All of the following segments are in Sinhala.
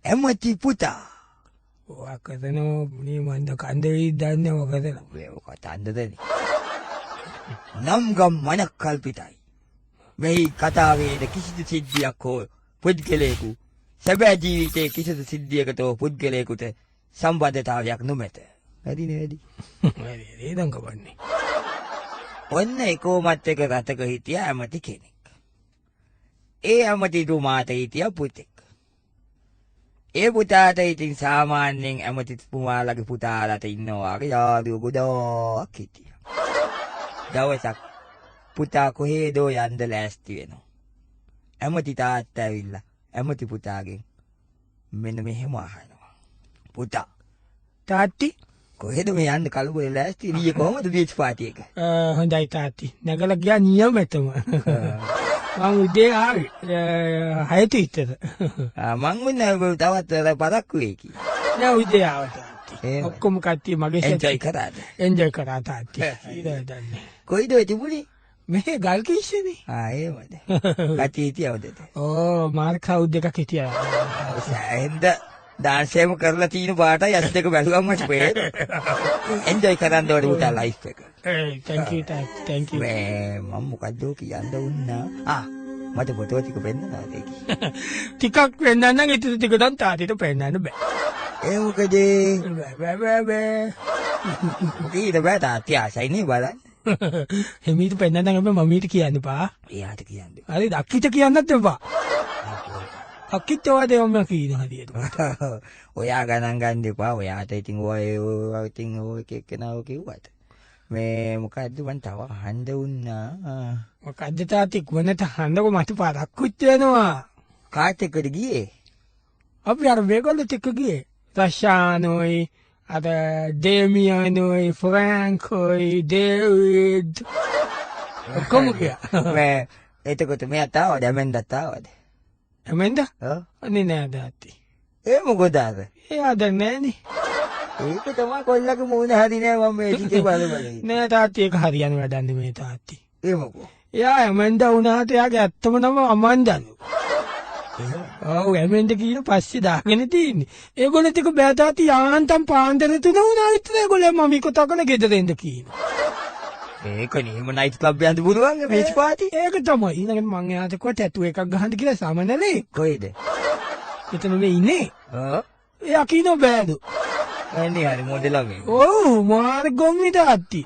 ඇමති පුතා. ඔකතන මේ මන්ද කන්දේ දන්න ඔකතන මේ කතන්දරනේ. නම් ගම් මනක් කල්පිතයි. මේ කතාවේද කිසිදු සිද්ධියක් හෝ පුද්ගලයෙකු සැබෑ ජීවිතයේ කිසිදු සිද්ධියකට හෝ පුද්ගලයෙකුට සම්බන්ධතාවයක් නොමැත. වැඩිනේ වැඩි. වැඩි නේද කවන්නේ. ඔන්න එකෝමත් එක රටක හිටිය ඇමති කෙනෙක්. ඒ ඇමතිතුමාට හිටිය පුතෙක්. ඒ පුතාට ඉතින් සාමාන්‍යයෙන් ඇමතිතුමාලගේ පුතාලට ඉන්නවාගේ යාළුවෝ ගොඩාක් හිටියා. දවසක් පුතා කොහේදෝ යන්න ලෑස්ති වෙනවා. ඇමති තාත්තා ඇවිල්ලා ඇමති පුතාගෙන් මෙන්න මෙහෙම අහනවා. පුතා තාත්ති කොහෙද මේ යන්න කලබල ලෑස්ති ඊයේ කොහමද බීච් පාටි එක? හොඳයි තාත්ති. නැගලා ගියා නියමෙතම. මම උදේ ආවේ 6ට විතර. මං වුණා තවත් පරක්කු වෙයි කි. නෑ උදේ ආවා තාත්ති. ඔක්කොම කට්ටිය මගේ එන්ජොයි කරාද? එන්ජොයි කරා තාත්ති. ඊට දන්නේ. කොයිද ඔය තිබුණේ? මෙහෙ ගල් කිස්සනේ. එහෙමද? කට්ටිය හිටියවද? ඕ මාර්ක් හවුස් දෙකක් හිටියා. සෑහෙන්ද ඩාන්සේම කරලා තියෙන පාටයි අත් දෙක බැලුවම පේන. එන්ජොයි කරන්න ඕනේ පුතා ලයිෆ් එක. thank you තාත්ති. thank you. මේ මම මොකද්ද කියන්න උන්නා. මට ෆොටෝ ටික පෙන්නනවා දෙකි. ටිකක් වෙන්නන්න නම් ඉතින් ටික දැන් තාතිට පෙන්නන්න බෑ. ඒ මොකද? බෑ. ඊට බෑ තාත්ති ආසයිනේ බලන්න. එමීට පෙන්නන්න නම් මම මීට කියන්න එපා. එයාට කියන්න. හරි අක්කිට කියන්නත් එපා. අක්කිට වදේ මම කියන හරියට. ඔයා ගණන් ගන්න එපා. ඔයාට ඉතින් ඔය ඉතින් ඔය කෙනාව කිව්වට. මේ මොකද්ද මන් තව අහන්න උන්නා. මොකද්ද තාත්ති කොනට හන්දකො මට පරක්කුත් වෙනවා. කාට එක්කද ගියේ? අපි අර මේගොල්ලෝ එක්ක ගියේ. රෂානෝයි අර ඩේමියනෝයි ෆ්‍රැන්කෝයි ඩේවිඩ් කොහොම ගියා. මේ එතකොට මෙයා තාවද ඇමෙන්දත් තාවද? ඇමෙන්ද? අනේ නෑ තාත්ති. ඒ මොකද අර? එයා දැන් නෑනේ. ඒක තමයි කොල්ලගේ මූණ හරි නෑ මම මේ ටිකේ බලබල. නෑ තාත්ති ඒක හරියන වැඩක් නෙමෙයි තාත්ති. ඒ මොකෝ? එයා ඇමෙන්ද වුණාට එයාගේ ඇත්තම නම අමන්දලු. ඔව් ඇමෙන්ද කියන පස්සේ දාගෙන තියෙන්නේ. ඒගොල්ලෝ ටික බෑ තාත්ති යාන්තම් පාන්දර 3 වුණා විතර ඒගොල්ලෝ මම කොටකන ගෙදර එන්න කියනවා. ඒකනේ එහෙම නයිට් ක්ලබ් යන්න පුළුවන් බීච් පාටි. ඒක තමයි. ඊළඟට මං එයාට කිව්වා ටැටු එකක් ගහන්න කියලා සමනලේ. කොයිද? එතන මේ ඉන්නේ. එයා කියනවා බෑලු. අනේ හරි මොඩල් ළමයි. ඔව් මාර ගොම්මි තාත්ති.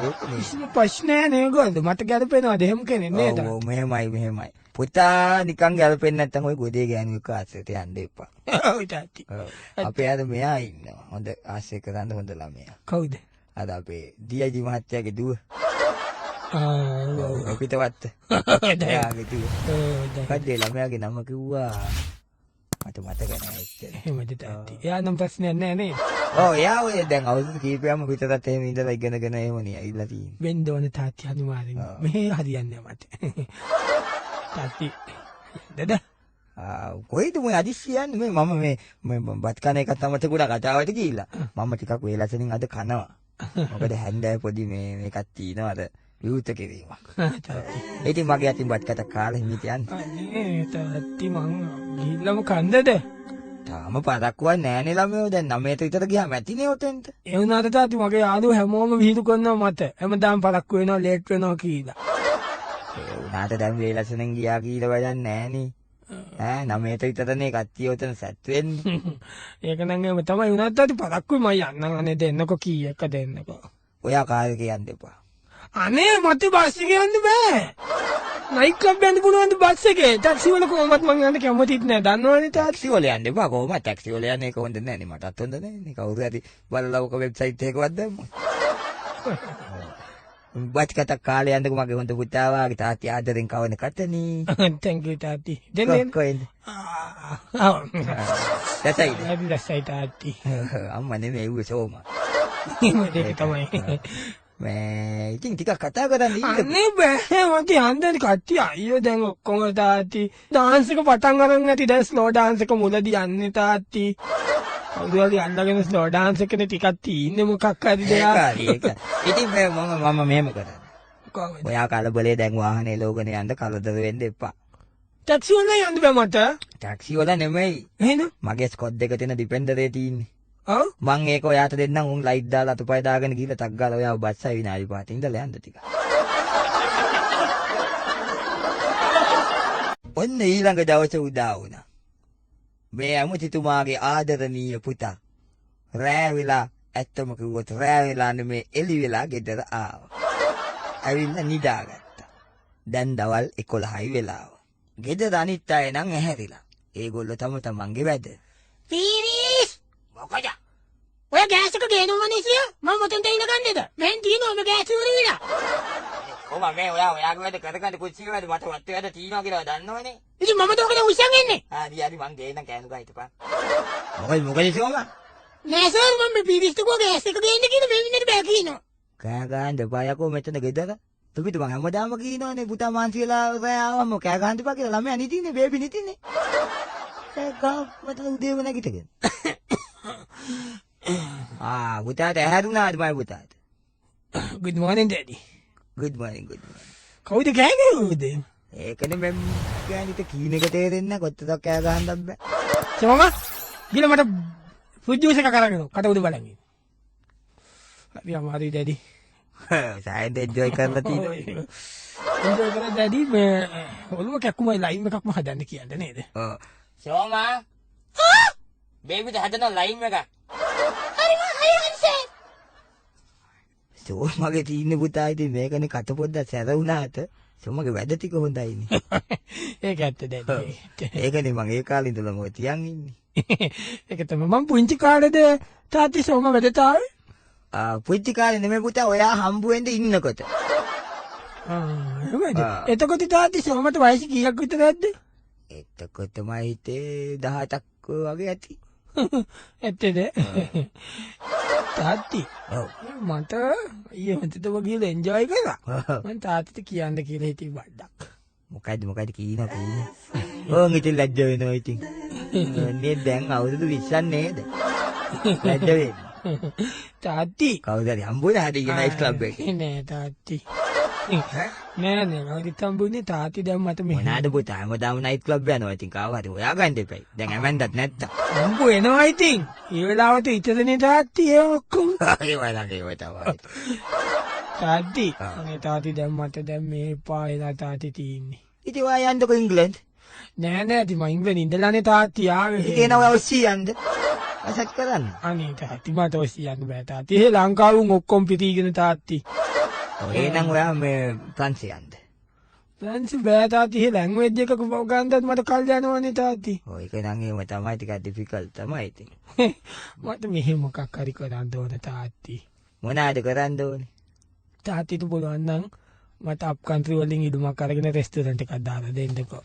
ඒකනේ. කිසිම ප්‍රශ්නයක් නේගොල්ලෝ. මට ගැලපෙනවද එහෙම කෙනෙක් නේද? ඔව් මෙහෙමයි. පුතා නිකන් ගැලපෙන්නේ නැත්තම් ඔය ගොඩේ ගෑනු එක්ක ආසෙට යන්න එපා. ඔව් තාත්ති. අපේ අර මෙයා ඉන්නවා. හොඳ ආසෙ කරන්න හොඳ ළමයා. කවුද? අද අපේ ඩීජී මහත්තයාගේ දුව. ඔව් පිටවත්. එයාගේ දුව. කද්දේ ළමයාගේ නම කිව්වා. මට මතක නැහැ ඇත්තට. එහෙමද තාත්ති. එයා නම් ප්‍රශ්නයක් නෑ නේද? ඔව් එයා ඔය දැන් අවුරුදු කීපයක්ම පිටතත් එහෙම ඉඳලා ඉගෙනගෙන එහෙමනේ ඇවිල්ලා තියෙන්නේ. වෙන්න ඕනේ තාත්ති අනිවාර්යෙන්. මෙහෙ හරියන්නේ මට. තාත්ති. දද කොයිද මේ අදිස්සි යන්නේ මේ මම බත් කන එකත් අමතකුණා කතාවට ගිහිල්ලා. මම ටිකක් වේලසනින් අද කනවා. මොකද හැන්දෑ පොඩි මේකක් තියෙනවා අර විවුත කිරීමක්. ඉතින් මගේ අතින් බත් කත කාලා හිමිට යන්නේ. අනේ තාත්ති මං ගිහිල්ලාම කන්දද? තාම පරක්කුවක් නෑනේ ළමයෝ දැන් 9ට විතර ගියාම ඇතිනේ ඔතෙන්ට. ඒ වුණාට තාත්ති මගේ යාළුවෝ හැමෝම විහිළු කරනවා මට. හැමදාම පරක්කු වෙනවා ලේට් වෙනවා කියලා. ඒ වුණාට දැන් වේලසනෙන් ගියා කියලා වැඩක් නෑනේ. 9ට විතරනේ කට්ටිය ඔතන සැට් වෙන්නේ. ඒක නම් එහෙම තමයි වුණාට තාත්ති පරක්කුයි මම යන්නම් අනේ දෙන්නකො කීයක දෙන්නකො. ඔයා කාර් එක යන්න එපා. අනේ මට බස් එකේ යන්න බෑ. නයිට් ක්ලබ් යන්න පුළුවන් බස් එකේ. ටැක්සි වල කොහොමත් මං යන්න කැමතිත් නෑ. දන්නවනේ ටැක්සි වල යන්න එපා. කොහොමද ටැක්සි වල යන්නේ? ඒක හොඳ නෑනේ. මටත් හොඳ නෑනේ. කවුරු හරි බලලා ඔක වෙබ්සයිට් එකකවත් දැම්මොත්. බත් කතක් කාලේ යන්නකො මගේ හොඳ පුතා වාගේ තාත්ති ආදරෙන් කවන කටනේ. thank you තාත්ති. දෙන්නේ කොහෙන්ද? දැසයිද? දැසයි තාත්ති. අම්මා නෙමෙයි ඌ සෝමා. ඒක තමයි. මේ ඉතින් ටිකක් කතා කරන්න ඉන්න. අනේ බෑ මට යන්න කට්ටිය අයියෝ දැන් ඔක්කොම තාත්ති ඩාන්ස් එක පටන් ගන්න නැති දැන් ස්ලෝ ඩාන්ස් එක මුලදී යන්නේ තාත්ති. කවුරු හරි අල්ලගෙන ස්ලෝ ඩාන්ස් එකනේ ටිකක් තියෙන්නේ මොකක් හරි දෙයක්. ඒක. ඉතින් මම මෙහෙම කරන්නේ. කොහොමද? ඔයා කලබලේ දැන් වාහනේ ලෝකනේ යන්න කලදර වෙන්න එපා. ටැක්සි වල යන්න බෑ මට. ටැක්සි වල නෙමෙයි. එහෙනම් මගේ ස්කොට් දෙක තියෙන ඩිපෙන්ඩරේ තියෙන්නේ. ඔව් මං ඒක ඔයාට දෙන්නම් උන් ලයිට් දාලා අතපය දාගෙන ගිහලා ටක් ගාලා ඔයාව බස්සයි විනාඩි 5ක් ඉඳලා යන්න ටික. ඔන්න ඊළඟ දවසේ උදා වුණා. මේ අමුතිතුමාගේ ආදරණීය පුතා රෑ වෙලා ඇත්තම කිව්වොත් රෑ වෙලා නෙමේ එළි වෙලා ගෙදර ආවා. ඇවිල්ලා නිදාගත්තා. දැන් දවල් 11යි වෙලාව. ගෙදර අනිත් අය නම් ඇහැරිලා. ඒගොල්ලෝ තමන්ගේ වැඩ. පීරිස් මොකද? ඔය ගෑස් එක ගේනවනේ සිය. මම මොතෙන්ට ඉන්න ගන්නේද? මෙහෙන් තියෙනවා ඔබ ගෑස් ඉවර වෙලා. කොහොම මේ ඔයාගේ වැඩ කරගන්න කුච්චි වැඩ මට වත් වැඩ තියෙනවා කියලා දන්නවනේ. ඉතින් මම තෝකද උස්සන් එන්නේ. හරි මං ගේන කෑනු ගා හිටපන්. මොකද සෝමා? නෑ සර් මම මේ පීරිස්ට කෝ ගෑස් එක ගේන්න කියන මේ මිනිහට බෑ කියනවා. කෑ ගහන්න එපා යකෝ මෙතන ගෙදර. තුපිට මං හැමදාම කියනවනේ පුතා මාන්සියලා රෑ ආවම කෑ ගහන්න එපා කියලා ළමයා නිදින්නේ බේබි නිදින්නේ. ඒ ගා මට උදේම නැගිටගෙන. පුතාට ඇහැරුණාද මයි පුතාට? good morning daddy. good morning. කවුද කෑ ගහන්නේ? ඒකනේ මම කියන්නේ කීන එක තේරෙන්නේ නැහැ කොත්තක් කෑ ගහන්නත් බෑ. සෝමා ගිල මට ෆුඩ් ජූස් එක කරගෙන කට උඩ බලන් ඉන්න. හරි අමාරුයි daddy. සායන්ට එන්ජොයි කරලා තියෙනවා. එන්ජොයි කරලා daddy මේ ඔළුව කැක්කුමයි ලයින් එකක්ම හදන්න කියන්නේ නේද? ඔව්. සෝමා බේබිට හදන ලයින් එක. සෝමගේ තියෙන පුතා ඉතින් මේකනේ කට පොඩ්ඩක් සැර වුණාට සෝමගේ වැඩ ටික හොඳයිනේ. ඒක ඇත්ත daddy. ඒකනේ මම ඒ කාලේ ඉඳලම ඔය තියන් ඉන්නේ. ඒක තමයි මම පුංචි කාලේද තාත්ති සෝම වැඩට ආවේ. පුංචි කාලේ නෙමෙයි පුතා ඔයා හම්බ වෙන්න ඉන්නකොට. එතකොට තාත්ති සෝමට වයස කීයක් විතර ඇද්ද? එතකොට මම හිතේ 17ක් වගේ ඇති. ඇත්තද? තාත්ති. ඔව්. මට ඊයේ හිතේම ගිහලා එන්ජොයි කරා. මම තාත්තිට කියන්න කියලා හිතේ බඩක්. මොකද්ද කියනවා. ඕන් ඉතින් ලැජ්ජ වෙනවා ඉතින්. නේ දැන් අවුරුදු 20ක් නේද? ලැජ්ජ වෙන්නේ. තාත්ති. කවුද හරි හම්බුනේ හරි නයිට් ක්ලබ් එකේ. නෑ තාත්ති. නෑ කවුරුත් හම්බුනේ තාත්ති දැන් මට මෙහෙ. මොනාද පුතා හැමදාම නයිට් ක්ලබ් යනවා ඉතින් කාව හරි හොයා ගන්න දෙපයි. දැන් ඇමෙන්දත් නැත්තම්. හම්බු වෙනවා ඉතින්. ඒ වෙලාවට ඉතදනේ තාත්ති ඒ ඔක්කොම. ඒ වගේ තමයි. තාත්ති. අනේ තාත්ති දැන් මට දැන් මේ පායලා තාත්ති තින්නේ. ඉතින් ඔයා යන්නකො ඉංග්ලන්ත. නෑ ඉතින් මම ඉංග්ලන්ත ඉඳලානේ තාත්ති ආවේ. ඉතින් ඔයා ඔස්සී යන්න. අසත් කරන්න. අනේ තාත්ති මට ඔස්සී යන්න බෑ තාත්ති. ඒ ලංකාවුන් ඔක්කොම පිටිගෙන තාත්ති. එහෙනම් ඔයා මේ ප්‍රංශ යන්න. ප්‍රංශ බෑ තාත්ති. ඒ ලැන්ග්වේජ් එකක ගන්නත් මට කල් යනවනේ තාත්ති. ඔය ඒක නම් එහෙම තමයි ටිකක් ඩිෆිකල්ට් තමයි ඉතින්. මට මෙහෙ මොකක් හරි කරන්න ඕන තාත්ති. මොනවාද කරන්න ඕනේ? තාත්තිට පුළුවන් නම් මට අප් කන්ට්‍රි වලින් ඉදුමක් අරගෙන රෙස්ටුරන්ට් එකක් දාලා දෙන්නකෝ.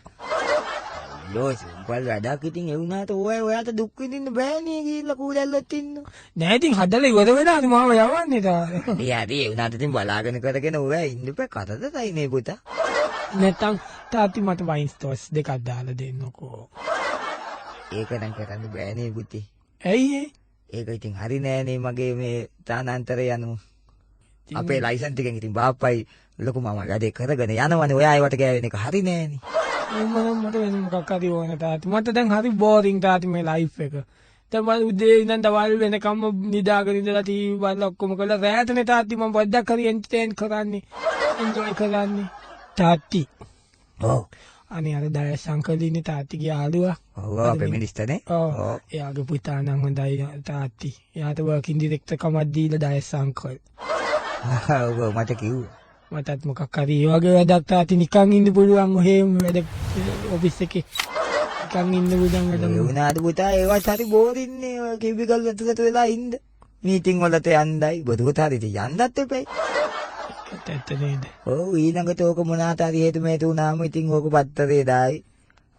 ලෝසි උඹල් වැඩක් ඉතින් ඒ වුණාට ඔයාට දුක් විඳින්න බෑනේ ගිහිල්ලා කූඩැල්ලත් ඉන්න. නෑ ඉතින් හදලා ඉවර වෙලාද මාව යවන්නේ තාත්තා. ඒ වුණාට ඉතින් බලාගෙන කරගෙන ඔයා ඉන්න බෑ කතදයි නේ පුතා. නැත්තම් තාත්ති මට වයින් ස්ටෝස් දෙකක් දාලා දෙන්නකෝ. ඒක නම් කරන්න බෑනේ පුතේ. ඇයි ඒ? ඒක ඉතින් හරි නෑනේ මගේ මේ තානාන්තරේ යනු. අපේ ලයිසන්ස් එකෙන් ඉතින් බාප්පයි ලොකු මාමා වැඩේ කරගෙන යනවනේ ඔයා ඒවට ගෑවෙන එක හරි නෑනේ. මට වෙන මොකක් හරි ඕන තාත්ති. මට දැන් හරි බෝරින් තාත්ති මේ ලයිෆ් එක. දැන් මම උදේ ඉඳන් දවල් වෙනකම්ම නිදාගෙන ඉඳලා ටීවී බලලා ඔක්කොම කරලා රැයටනේ තාත්ති මම පොඩ්ඩක් හරි එන්ටර්ටේන් කරන්නේ. එන්ජොයි කරන්නේ. තාත්ති. ඔව්. අනේ අර දයස් අංකල් ඉන්නේ තාත්තිගේ යාළුවා. ඔව් අපේ මිනිස්ටර්නේ. ඔව්. එයාගේ පුතා නම් හොඳයි තාත්ති. එයාට වර්කින් ඩිරෙක්ටර් කමක් දීලා දයස් අංකල්. ඔව් මට කිව්වා. මටත් මොකක් හරි ඒ වගේ වැඩක් තාත්ති නිකන් ඉන්න පුළුවන් ඔහෙම වැඩ ඔෆිස් එකේ නිකන් ඉන්න පුළුවන් වැඩ. ඒ වුණාද පුතා ඒවත් හරි බෝරින්නේ ඔය කිවිකල් ඇතුළත වෙලා ඉන්න. මීටින් වලට යන්නයි බොදුකට හරි යන්නත් එපයි. ඇත්ත නේද? ඔව් ඊළඟට ඕක මොනාට හරි හේතු මේ තුනාම ඉතින් ඕක පත්තරේ දායි.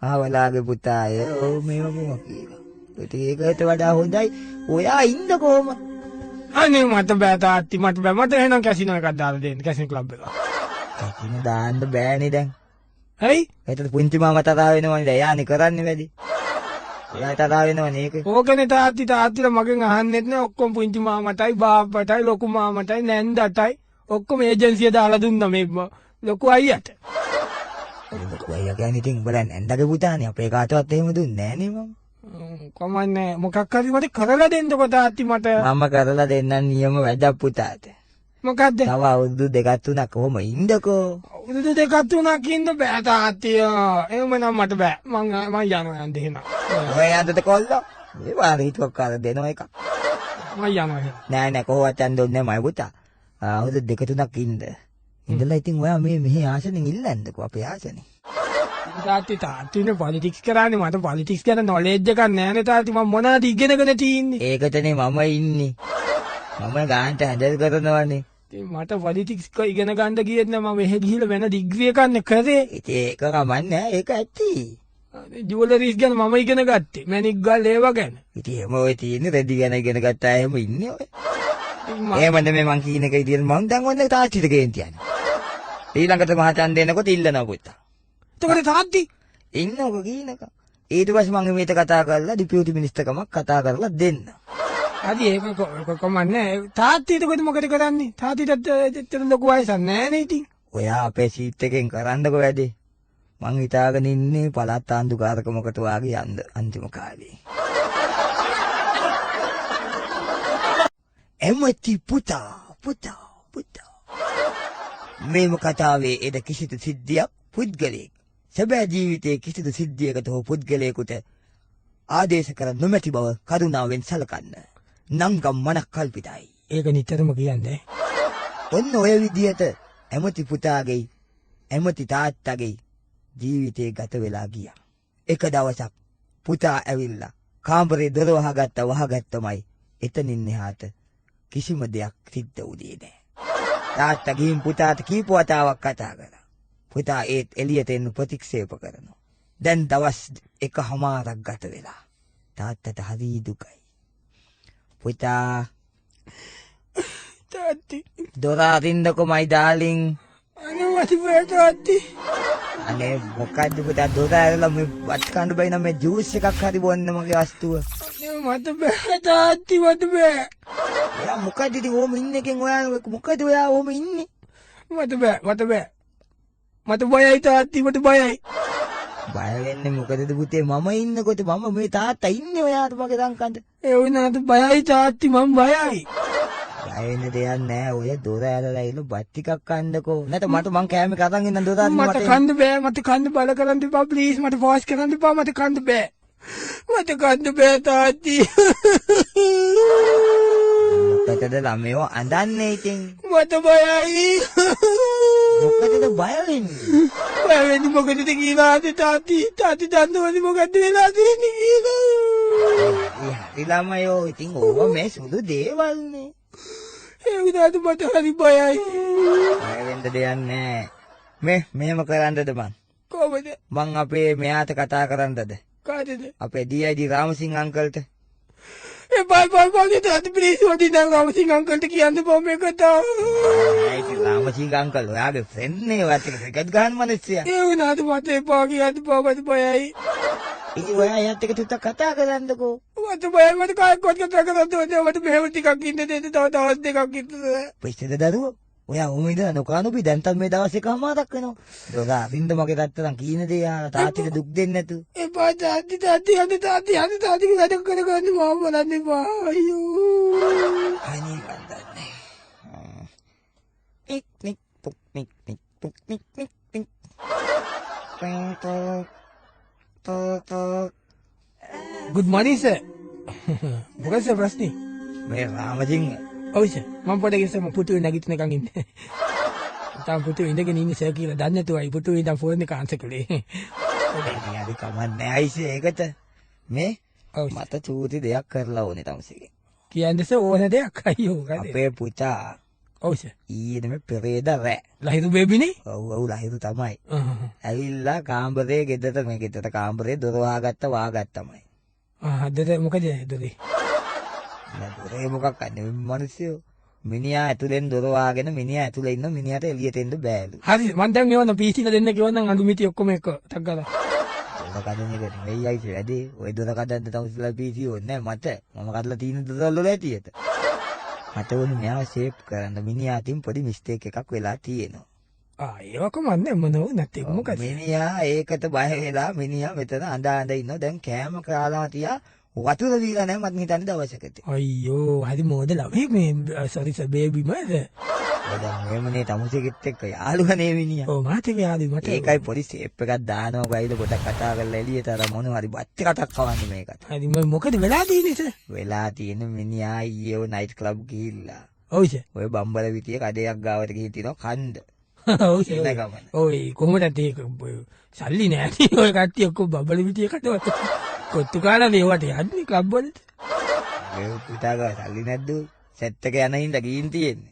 ආවලාගේ පුතාය. ඔව් මේව මොකක් කියලා. ඒකට වඩා හොඳයි ඔයා ඉන්න කොහොම. අනේ මට බෑ තාත්ති මට බෑ. මට එහෙනම් කැසිනෝ එකක් දාලා දෙන්න. කැසිනෝ ක්ලබ් එකක්. කැසිනෝ දාන්න බෑනේ දැන්. හරි? ඒකට පුංචි මාමා තරහා වෙනවනේ. එයානේ කරන්නේ වැඩි. එයා තරහා වෙනවනේ ඒක. ඕකනේ තාත්තිලා මගෙන් අහන්නෙත් නෑ. ඔක්කොම පුංචි මාමටයි බාප්පටයි ලොකු මාමටයි නැන්දටයි ඔක්කොම ඒජන්සිය දාලා දුන්නා මේ ලොකු අයියට. කොයි කියන්නේ ඉතින් බලන්න ඇඳගේ පුතානේ අපේ කාටවත් එහෙම දුන්නේ නෑනේ මම. කමන්නේ මොකක් හරි මට කරලා දෙන්නකො තාත්ති මට. මම කරලා දෙන්නම් නියම වැඩක් පුතාට. මොකද්ද? තව අවුරුදු දෙකක් තුනක් කොහොම ඉන්නකෝ. අවුරුදු දෙකක් තුනක් ඉන්න බෑ තාත්ති. එහෙම නම් මට බෑ. මං යනවා යන්න එහෙනම්. ඔය යන්නද කොල්ලෝ? මේ වාර හිතුවක් කාලා දෙන එක. මං යනවා එහෙනම්. නෑ කොහොමවත් යන්න ඕනේ නෑ මයි පුතා. අවුරුදු දෙක තුනක් ඉන්න. ඉඳලා ඉතින් ඔයා මේ මෙහි ආසනෙන් ඉල්ලන්නකෝ අපේ ආසනෙ. තාත්තිනේ පොලිටික්ස් කරන්නේ මට පොලිටික්ස් ගැන නොලෙජ් එකක් නෑනේ තාත්ති මම මොනවද ඉගෙනගෙන තියෙන්නේ. ඒකටනේ මම ඉන්නේ. මම ගාන්ට හැදල් කරනවානේ. ඉතින් මට පොලිටික්ස් ඉගෙන ගන්න ගියෙත් නෑ මම එහෙ ගිහලා වෙන ඩිග්‍රී එකක් නේ කරේ. ඉතින් ඒක කමන්නේ ඒක ඇති. ජුවලරිස් ගැන මම ඉගෙන ගත්තේ. මැණික් ගල් ඒවා ගැන. ඉතින් එහෙම ඔය තියෙන්නේ රෙදි ගැන ඉගෙන ගත්තා එහෙම ඉන්නේ ඔය. එහෙමද මේ මං කියන එක ඉතින් මං දැන් ඔන්න තාත්තිට ගේන්ති යන්නේ. ඊළඟට මහතන් දෙනකොට ඉල්ලනවා පුතා. එතකොට තාත්ති ඉන්නකො කියනක. ඊට පස්සේ මම මේක කතා කරලා ඩිපියුටි මිනිස්ටර්කමක් කතා කරලා දෙන්න. හරි ඒක කොමන්නේ තාත්ති එතකොට මොකද කරන්නේ? තාත්තිට ඇත්තට ලොකු වයසක් නෑනේ ඉතින්. ඔයා අපේ සීට් එකෙන් කරන්නකො වැඩේ. මං හිතාගෙන ඉන්නේ පළාත් ආණ්ඩුකාරකමකට වාගේ යන්න අන්තිම කාලේ. එමෙති පුතා. මේම කතාවේ එද කිසිදු සිද්ධියක් පුද්ගලයෙක් සැබෑ ජීවිතයේ කිසිදු සිද්ධියකට හෝ පුද්ගලයෙකුට ආදේශ කර නොමැති බව කරුණාවෙන් සලකන්න. නංගම් මනක් කල්පිතයි. ඒක නිතරම කියන්නේ. ඔන්න ඔය විදිහට එමෙති පුතාගේ එමෙති තාත්තගේ ජීවිතේ ගත වෙලා ගියා. එක දවසක් පුතා ඇවිල්ලා කාමරේ දොර වහගත්තමයි එතනින් එහාට කිසිම දෙයක් සිද්ධ වුණේ නැහැ. තාත්තා ගිහින් පුතාට කීප වතාවක් කතා කරා. පුතා ඒත් එළියට එන්න ප්‍රතික්ෂේප කරනවා. දැන් දවස් 1:00ක් ගත වෙලා. තාත්තට හරි දුකයි. පුතා තාත්ති දොර අරින්නකොමයි ඩාලින්. අනේ තාත්ති. අනේ මොකද්ද පුතා දොර ඇරලා මේ වත් කන්න බෑ නම් මේ ජූස් එකක් හරි බොන්න මගේ වස්තුව. මට බෑ තාත්ති මට බෑ. එයා මොකද්ද ඉතින් ඕම ඉන්නේ එකෙන් ඔයා මොකද ඔයා ඕම ඉන්නේ? මට බෑ. මට බයයි තාත්ති මට බයයි. බය වෙන්නේ මොකදද පුතේ මම ඉන්නකොට මම මේ තාත්තා ඉන්නේ ඔයාට මගේ දංකන්ට. ඒ වුණාට බයයි තාත්ති මම බයයි. බය වෙන්න දෙයක් නෑ ඔය දොර ඇරලා ඉන්න බත් ටිකක් කන්නකෝ. නැත්නම් මට කෑම කතන් ඉන්න දොර අරින්න මට කන්න බෑ මට කන්න බල කරන්න එපා ප්ලීස් මට ෆෝස් කරන්න එපා මට කන්න බෑ. මට කන්න බෑ තාත්ති. මොකටද ළමයෝ අඳන්නේ ඉතින්? මට බයයි. මොකටද බය වෙන්නේ? බය වෙන්නේ මොකටද කියලා තාත්ති දන්නවද මොකද්ද වෙලා තියෙන්නේ කියලා. හරි ළමයෝ ඉතින් ඕව මේ සුදු දේවල්නේ. ඒ විදිහට මට හරි බයයි. බය වෙන්න දෙයක් නෑ. මෙහෙම කරන්නද මං? කොහොමද? මං අපේ මෙයාට කතා කරන්නද? කාටද? අපේ DID රාමසිංහ අංකල්ට. බයි තාත්ති ප්ලීස් වඩි නම් රාමසිංහ අංකල්ට කියන්න බෑ මේ කතාව. ඒයි රාමසිංහ අංකල් ඔයාගේ ෆ්‍රෙන්ඩ් නේ ඔයාට ක්‍රිකට් ගහන මිනිස්සයා. ඒ වුණාට මට එපා කියන්න බෑ මට බයයි. ඉතින් ඔයා එයාත් එක්ක ටිකක් කතා කරන්නකෝ. මට බයයි මට කායිකවත් කතා කරන්න ඕනේ මට මෙහෙම ටිකක් ඉන්න දෙන්න තව දවස් දෙකක් ඉන්න. පිස්සෙද දරුවෝ? ඔයා ඕම ඉඳලා නොකානොපි දැන් තත් මේ දවස් එකමාරක් වෙනවා. දොරා අරින්න මගේ තාත්තට කීන දේ ආ තාත්තිට දුක් දෙන්නේ නැතු. එපා තාත්ති වැඩ කරගන්න මම බලන්න එපා. අයියෝ. අනේ කන්දන්නේ. නික් පුක් නික් පුක් නික්. Good morning sir. මොකද සර් ප්‍රශ්නේ? මේ රාමසිංහ ඔව් සර් මම පොඩ්ඩක් ඉස්සෙල්ම පුතුවේ නැගිටිනකන් ඉන්නේ. තාම පුතුවේ ඉඳගෙන ඉන්නේ සර් කියලා දන්නේ නැතුවයි පුතුවේ ඉඳන් ෆෝන් එක ආන්සර් කළේ. හරි කමන්නේ අයිසේ ඒකට මේ මට චූටි දෙයක් කරලා ඕනේ තමසේ. කියන්නේ සර් ඕන දෙයක් අයියෝ. අපේ පුතා ඔව් සර් ඊයේ මේ පෙරේද රෑ ලහිරු බේබිනේ. ඔව් ලහිරු තමයි. ඇවිල්ලා කාමරේ ගෙදරට මේ ගෙදරට කාමරේ දොර වහගත්තමයි. දොර මොකද දොරේ? දොරේ මොකක් අන්නේ මිනිස්සු මිනිහා ඇතුලෙන් දොර වහගෙන මිනිහා ඇතුලේ ඉන්න මිනිහට එළියට එන්න බෑලු. හරි මං දැන් මේවන PC ලා දෙන්න කිව්වනම් අඳු මිටි ඔක්කොම එක ටක් ගාලා. දොර කඩන එක නෙවෙයි අයිති වැඩේ. ඔය දොර කඩන්න තවුස්ලා PC ඕනේ නැහැ මට. මම කඩලා තියෙන දොරවල් වල ඇටියට. මට ඕනේ මෙයාව සේව් කරන්න මිනිහාටින් පොඩි මිස්ටේක් එකක් වෙලා තියෙනවා. ඒවක මන්නේ මොනව නැත්තේ මොකද? මිනිහා ඒකට බය වෙලා මිනිහා මෙතන අඬ අඬ ඉන්නවා. දැන් කෑම කාලා තියා වතුර දීලා නැහැ මත් හිතන්නේ දවසකට. අයියෝ හරි මොඩ ළමෙක් මේ සෝරි සර් බේබි මද? දැන් මේමනේ තමුසෙකිට එක්ක යාළුවනේ මිනිහා. ඔව් මාතේ යාළුවෝ මට. ඒකයි පොඩි ස්ටෙප් එකක් දානවා ගයිද පොඩක් කතා කරලා එළියට අර මොන හරි බත් එකක් කවන්නේ මේකට. හරි මොකද වෙලා තියෙන්නේ සර්? වෙලා තියෙන මිනිහා ඊයේ නයිට් ක්ලබ් ගිහිල්ලා. ඔව් සර්. ඔය බම්බල විතිය කඩයක් ගාවට ගිහින් තිනවා කන්ද. ඔව් සර්. ඔය කොහොමද ඒක සල්ලි නෑනේ ඔය කට්ටිය ඔක්කොම බබල විදිය කටවත් කොත්තු කාලා මේවට යන්නේ ක්ලබ් වලට. ඒ පුතාගා සල්ලි නැද්ද? සෙට් එක යන හින්දා ගිහින් තියෙන්නේ.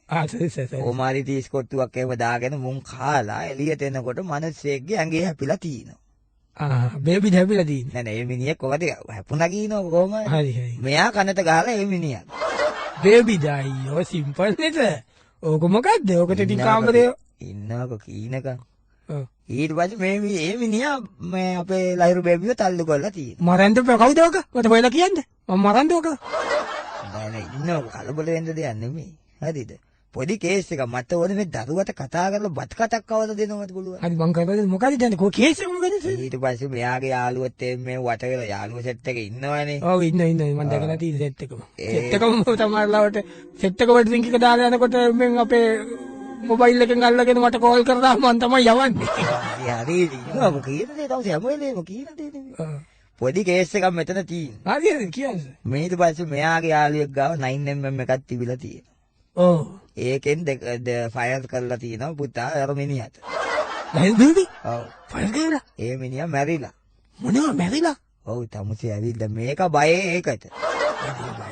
සර්. ඕමාරි 30 කොට්ටුවක් එහෙම දාගෙන මුන් කාලා එළියට එනකොට මනසෙක්ගේ ඇඟේ හැපිලා තිනවා. බේබි හැපිලා තියෙන්නේ. නෑ නෑ මේ මිනිහ කොහද හැපුණා කියනවා කොහමද? හරි. මෙයා කනට ගහලා ඒ මිනිහා. බේබි දායියෝ සිම්පල් නේද? ඕක මොකද්ද? ඕකට ඉතින් කාමරේ ඉන්නකො කීනකම්. ඔව්. ඊට පස්සේ මේ මිනිහා මේ අපේ ලහිරු බේබිව තල්ලු කරලා තියෙනවා. මරන්ද කවුද ඔක? මට බයලා කියන්නේ. මම මරන්ද ඔක? නෑ නෑ ඉන්නකො කලබල වෙන්න දෙයක් නෙමෙයි. හරිද? පොඩි කේස් එකක් මට ඕනේ මේ දරුවට කතා කරලා බත් කටක් කවද දෙනවද පුළුවන්. හරි මං කරන්නේ මොකද දැන් කො කේස් එක මොකද? ඊට පස්සේ මෙයාගේ යාළුවත් මේ වට වෙලා යාළුව සෙට් එකේ ඉන්නවනේ. ඔව් ඉන්න මම දැකලා තියෙන සෙට් එකම. සෙට් එකම තමයිලාවට සෙට් එක වලට ලින්ක් එක දාලා යනකොට මම අපේ මොබයිල් එකෙන් අල්ලගෙන මට කෝල් කරලා මම තමයි යවන්නේ. හරි ඉන්නකො කීයද තවසේ හැම වෙලේම කීයද දෙන්නේ. පොඩි කේස් එකක් මෙතන තියෙනවා. හරි කියන්නේ. ඊට පස්සේ මෙයාගේ යාළුවෙක් ගාව 9mm එකක් තිබිලා තියෙනවා. ඔව්. ඒකෙන් ෆයර් කරලා තියෙනවා පුතා අර මිනිහට. දැන් බේබි? ඔව්. ෆයර් කරලා? ඒ මිනිහා මැරිලා. මොනවා මැරිලා? ඔව් තමුසේ ඇවිල්ලා මේක බයේ ඒකට.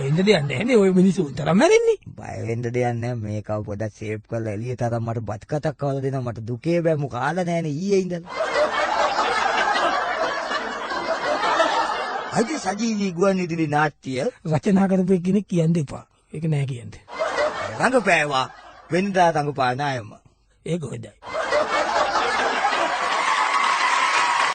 එන්න දෙයක් නැහැ ඔය මිනිස්සු තරම් මැරෙන්නේ. බය වෙන්න දෙයක් නැහැ මේකව පොඩක් සේව් කරලා එළියට අරන් මට බත් කටක් කවලා දෙනවා මට දුකේ බෑමු කාලා නැහනේ ඊයේ ඉඳලා. අයිති සජීවී ගුවන්විදුලි නාට්‍ය රචනා කරපු කෙනෙක් කියන්න එපා. ඒක නෑ කියන්නේ. රංගපෑවා වෙනදා රංගපාන අයම. ඒක හොඳයි.